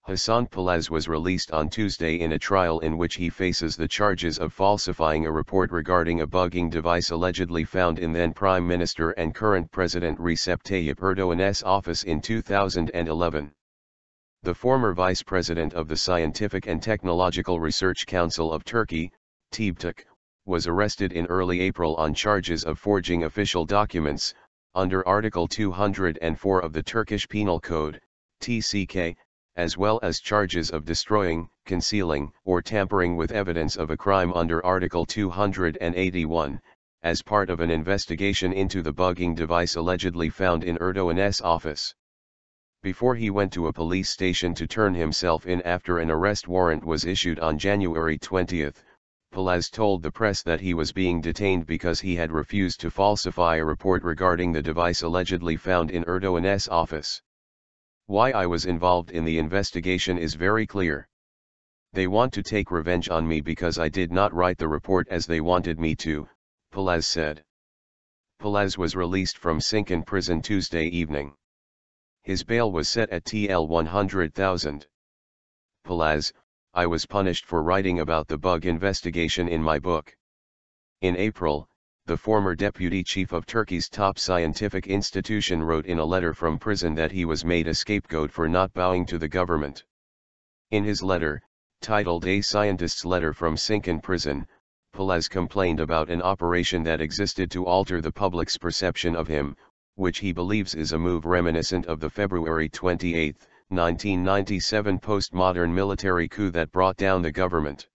Hasan Palaz was released on Tuesday in a trial in which he faces the charges of falsifying a report regarding a bugging device allegedly found in then Prime Minister and current President Recep Tayyip Erdoğan's office in 2011. The former vice president of the Scientific and Technological Research Council of Turkey, TÜBİTAK, was arrested in early April on charges of forging official documents, under Article 204 of the Turkish Penal Code, TCK, as well as charges of destroying, concealing, or tampering with evidence of a crime under Article 281, as part of an investigation into the bugging device allegedly found in Erdoğan's office. Before he went to a police station to turn himself in after an arrest warrant was issued on January 20, Palaz told the press that he was being detained because he had refused to falsify a report regarding the device allegedly found in Erdoğan's office. "Why I was involved in the investigation is very clear. They want to take revenge on me because I did not write the report as they wanted me to," Palaz said. Palaz was released from Sincan prison Tuesday evening. His bail was set at TL 100,000. Palaz: "I was punished for writing about the bug investigation in my book." In April, the former deputy chief of Turkey's top scientific institution wrote in a letter from prison that he was made a scapegoat for not bowing to the government. In his letter, titled "A Scientist's Letter from Sincan Prison," Palaz complained about an operation that existed to alter the public's perception of him, which he believes is a move reminiscent of the February 28, 1997 postmodern military coup that brought down the government.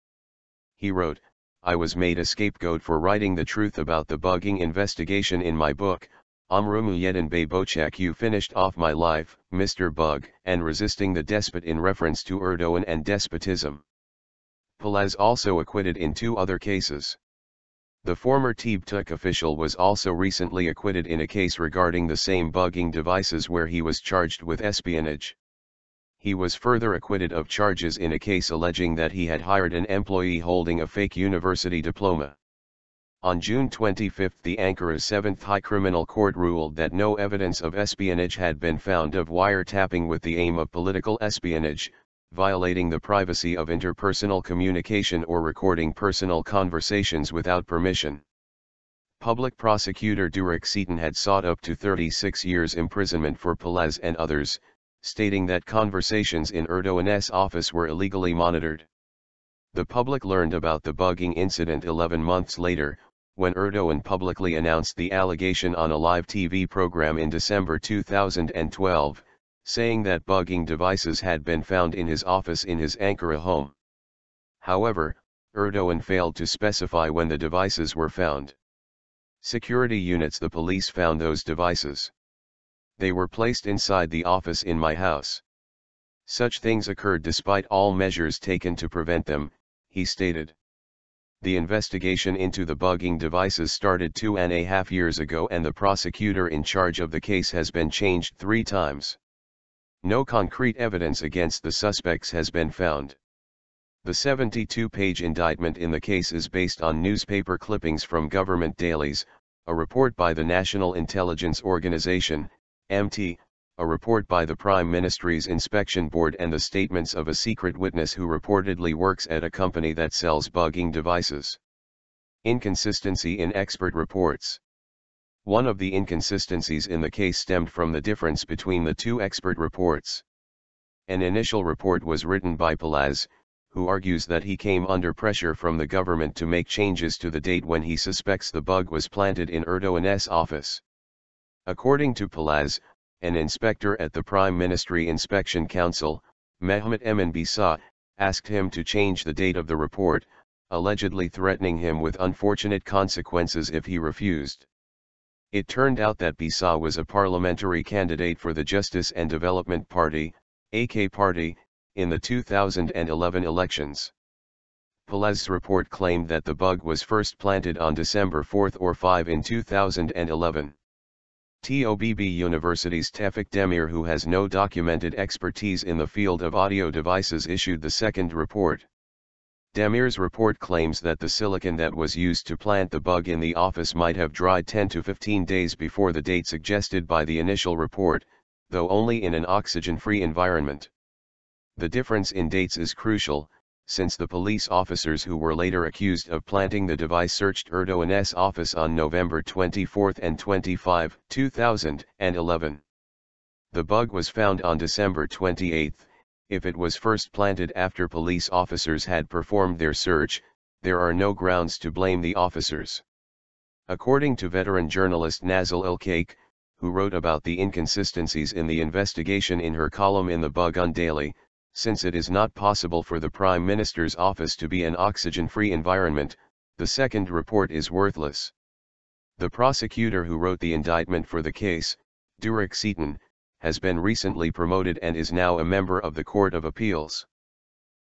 He wrote, "I was made a scapegoat for writing the truth about the bugging investigation in my book, Ömrümü Yedin Bey, you finished off my life, Mr. Bug, and resisting the despot," in reference to Erdoğan and despotism. Palaz also acquitted in 2 other cases. The former TÜBİTAK official was also recently acquitted in a case regarding the same bugging devices where he was charged with espionage. He was further acquitted of charges in a case alleging that he had hired an employee holding a fake university diploma. On June 25 the Ankara 7th High Criminal Court ruled that no evidence of espionage had been found of wiretapping with the aim of political espionage, violating the privacy of interpersonal communication or recording personal conversations without permission. Public prosecutor Durek Seaton had sought up to 36 years imprisonment for Palaz and others, stating that conversations in Erdoğan's office were illegally monitored. The public learned about the bugging incident 11 months later, when Erdoğan publicly announced the allegation on a live TV program in December 2012, saying that bugging devices had been found in his office in his Ankara home. However, Erdoğan failed to specify when the devices were found. Security units: "The police found those devices. They were placed inside the office in my house. Such things occurred despite all measures taken to prevent them," he stated. The investigation into the bugging devices started 2.5 years ago and the prosecutor in charge of the case has been changed 3 times. No concrete evidence against the suspects has been found. The 72-page indictment in the case is based on newspaper clippings from government dailies, a report by the National Intelligence Organization, MT, a report by the Prime Ministry's Inspection Board, and the statements of a secret witness who reportedly works at a company that sells bugging devices. Inconsistency in expert reports. One of the inconsistencies in the case stemmed from the difference between the 2 expert reports. An initial report was written by Palaz, who argues that he came under pressure from the government to make changes to the date when he suspects the bug was planted in Erdoğan's office. According to Palaz, an inspector at the Prime Ministry Inspection Council, Mehmet Emin Bisa, asked him to change the date of the report, allegedly threatening him with unfortunate consequences if he refused. It turned out that Bisa was a parliamentary candidate for the Justice and Development Party, AK Party, in the 2011 elections. Palaz's report claimed that the bug was first planted on December 4 or 5 in 2011. TOBB University's Tevfik Demir, who has no documented expertise in the field of audio devices, issued the second report. Demir's report claims that the silicon that was used to plant the bug in the office might have dried 10 to 15 days before the date suggested by the initial report, though only in an oxygen-free environment. The difference in dates is crucial, since the police officers who were later accused of planting the device searched Erdoğan's office on November 24 and 25, 2011. The bug was found on December 28. If it was first planted after police officers had performed their search, there are no grounds to blame the officers. According to veteran journalist Nazil Ilkay, who wrote about the inconsistencies in the investigation in her column in the Bugün Daily, since it is not possible for the Prime Minister's office to be an oxygen-free environment, the second report is worthless. The prosecutor who wrote the indictment for the case, Durek Seaton, has been recently promoted and is now a member of the Court of Appeals.